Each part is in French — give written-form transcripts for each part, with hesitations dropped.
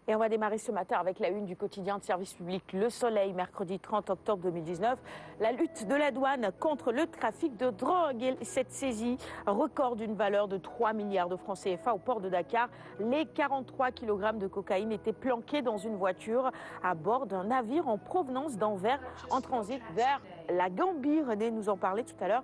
Et on va démarrer ce matin avec la une du quotidien de service public Le Soleil, mercredi 30 octobre 2019. La lutte de la douane contre le trafic de drogue et cette saisie record d'une valeur de 3 milliards de francs CFA au port de Dakar. Les 43 kg de cocaïne étaient planqués dans une voiture à bord d'un navire en provenance d'Anvers en transit vers la Gambie. René nous en parlait tout à l'heure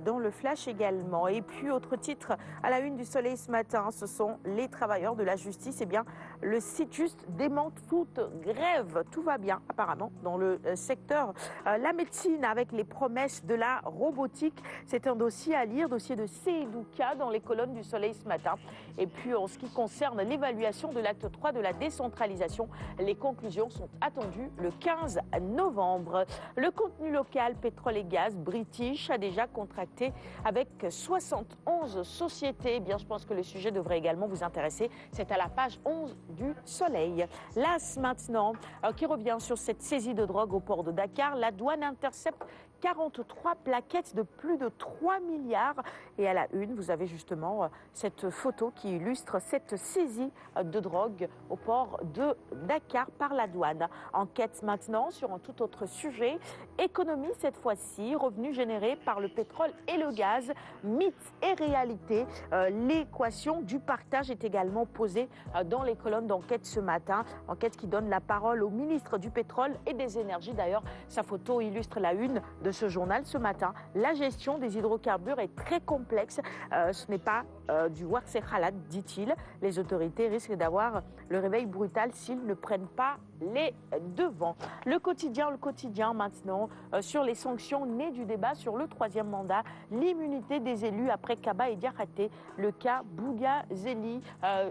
dans le flash également. Et puis autre titre à la une du Soleil ce matin, ce sont les travailleurs de la justice. Eh bien, le CITJUST démente toute grève. Tout va bien apparemment dans le secteur. La médecine avec les promesses de la robotique. C'est un dossier à lire, dossier de Seydouka dans les colonnes du Soleil ce matin. Et puis en ce qui concerne l'évaluation de l'acte 3 de la décentralisation, les conclusions sont attendues le 15 novembre. Le contenu local, pétrole et gaz, British a déjà contracté avec 71 sociétés. Eh bien, je pense que le sujet devrait également vous intéresser. C'est à la page 11 du Soleil. L'AS maintenant, qui revient sur cette saisie de drogue au port de Dakar. La douane intercepte 43 plaquettes de plus de 3 milliards. Et à la une, vous avez justement cette photo qui illustre cette saisie de drogue au port de Dakar par la douane. Enquête maintenant sur un tout autre sujet. Économie cette fois-ci, revenus générés par le pétrole et le gaz. Mythe et réalité. L'équation du partage est également posée dans les colonnes d'enquête ce matin. Enquête qui donne la parole au ministre du pétrole et des énergies. D'ailleurs, sa photo illustre la une de ce journal ce matin. La gestion des hydrocarbures est très complexe. Ce n'est pas du Warsekhalat, dit-il. Les autorités risquent d'avoir le réveil brutal s'ils ne prennent pas les devants. Le quotidien maintenant, sur les sanctions nées du débat sur le troisième mandat, l'immunité des élus après Kaba et Diakhaté. Le cas Bougazeli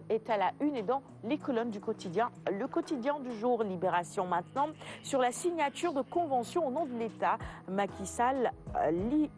est à la une et dans les colonnes du quotidien. Le quotidien du jour, Libération maintenant, sur la signature de conventions au nom de l'État. Macky Sall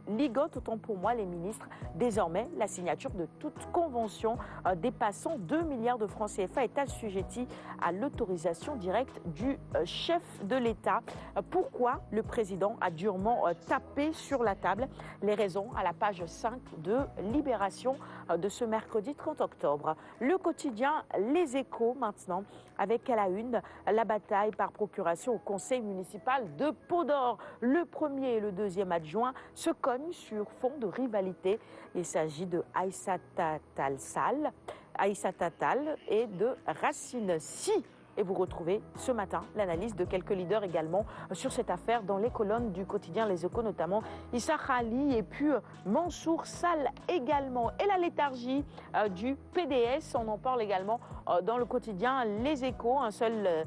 ligote, autant pour moi, les ministres. Désormais, la signature de toute convention dépassant 2 milliards de francs CFA est assujettie à l'autorisation directe du chef de l'État. Pourquoi le président a durement tapé sur la table? Les raisons à la page 5 de Libération de ce mercredi 30 octobre. Le quotidien Les Échos maintenant, avec à la une la bataille par procuration au conseil municipal de Pau-d'Or. Le premier et le deuxième adjoint se cognent sur fond de rivalité. Il s'agit de Aïssata Tall et de Racine Sy. Et vous retrouvez ce matin l'analyse de quelques leaders également sur cette affaire dans les colonnes du quotidien Les Échos, notamment Issa Khali et puis Mansour Sall également. Et la léthargie du PDS, on en parle également dans le quotidien Les Échos. Un seul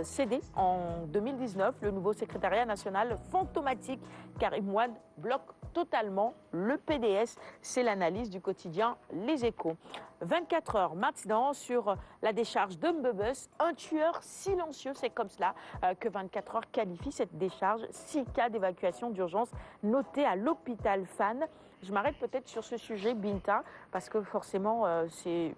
cédé en 2019, le nouveau secrétariat national fantomatique. Karim Wade bloque totalement le PDS. C'est l'analyse du quotidien Les Échos. 24 heures maintenant sur la décharge de Mbebus, un tueur silencieux, c'est comme cela que 24 heures qualifie cette décharge. 6 cas d'évacuation d'urgence notés à l'hôpital Fann. Je m'arrête peut-être sur ce sujet, Binta, parce que forcément, si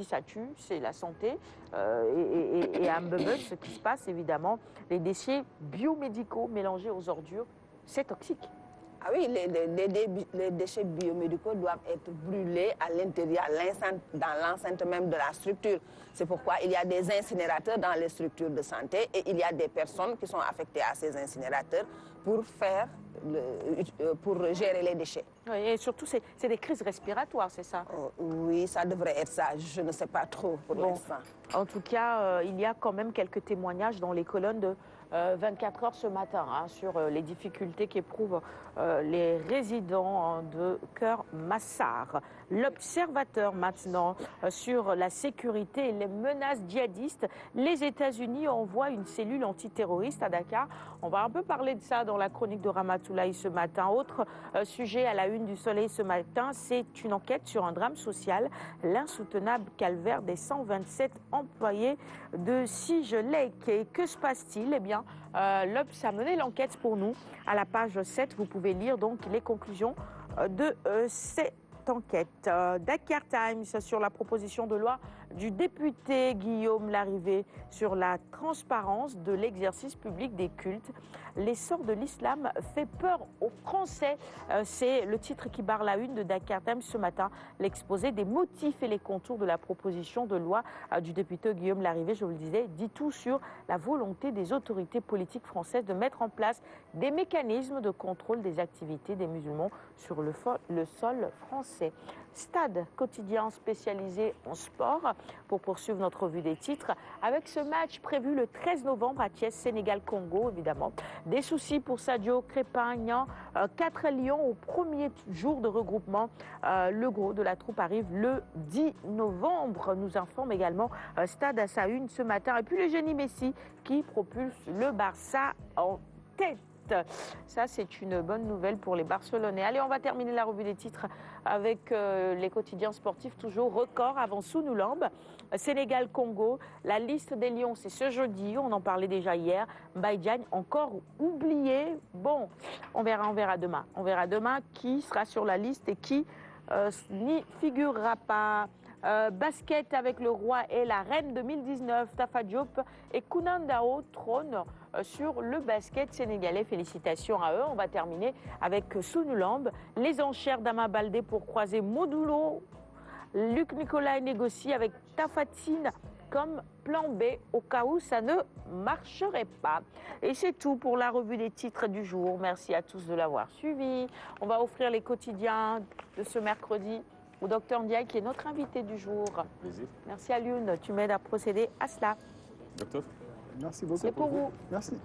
ça tue, c'est la santé. Et à Mbebus, ce qui se passe, évidemment, les déchets biomédicaux mélangés aux ordures, c'est toxique. Ah oui, les déchets biomédicaux doivent être brûlés à l'intérieur, dans l'enceinte même de la structure. C'est pourquoi il y a des incinérateurs dans les structures de santé et il y a des personnes qui sont affectées à ces incinérateurs pour gérer les déchets. Oui, et surtout, c'est des crises respiratoires, c'est ça? Oui, ça devrait être ça. Je ne sais pas trop pour l'instant. En tout cas, il y a quand même quelques témoignages dans les colonnes de 24 heures ce matin sur les difficultés qu'éprouvent les résidents de Keur-Massar. L'Observateur maintenant sur la sécurité et les menaces djihadistes. Les États-Unis envoient une cellule antiterroriste à Dakar. On va un peu parler de ça dans la chronique de Ramatoulaye ce matin. Autre sujet à la une du Soleil ce matin, c'est une enquête sur un drame social, l'insoutenable calvaire des 127 employés de Sige Lake. Et que se passe-t-il? Eh bien, l'Obs a mené l'enquête pour nous. À la page 7, vous pouvez lire donc les conclusions de cette enquête. Dakar Times sur la proposition de loi du député Guillaume Larrivé sur la transparence de l'exercice public des cultes. L'essor de l'islam fait peur aux Français. C'est le titre qui barre la une de Dakar Times ce matin. L'exposé des motifs et les contours de la proposition de loi du député Guillaume Larrivé, je vous le disais, dit tout sur la volonté des autorités politiques françaises de mettre en place des mécanismes de contrôle des activités des musulmans sur le sol français. Stade quotidien spécialisé en sport pour poursuivre notre revue des titres avec ce match prévu le 13 novembre à Thiès, Sénégal-Congo évidemment. Des soucis pour Sadio Crépagnan, 4 Lions au premier jour de regroupement. Le gros de la troupe arrive le 10 novembre, nous informe également Stade à sa une ce matin. Et puis le génie Messi qui propulse le Barça en tête. Ça, c'est une bonne nouvelle pour les Barcelonais. Allez, on va terminer la revue des titres avec les quotidiens sportifs, toujours record avant Sounoulambe. Sénégal-Congo, la liste des Lions, c'est ce jeudi, on en parlait déjà hier. Mbaye Diagne, encore oublié. Bon, on verra demain. On verra demain qui sera sur la liste et qui n'y figurera pas. Basket avec le roi et la reine 2019, Tafa Diop et Kounan Dao trônent sur le basket sénégalais. Félicitations à eux. On va terminer avec Sounoulambe. Les enchères d'Ama Baldé pour croiser Modulo. Luc Nicolaï négocie avec Tafatine comme plan B au cas où ça ne marcherait pas. Et c'est tout pour la revue des titres du jour. Merci à tous de l'avoir suivi. On va offrir les quotidiens de ce mercredi au docteur Ndiaye qui est notre invité du jour. Plaisir. Merci à Lune, tu m'aides à procéder à cela. Docteur. Merci beaucoup. C'est pour vous. Merci.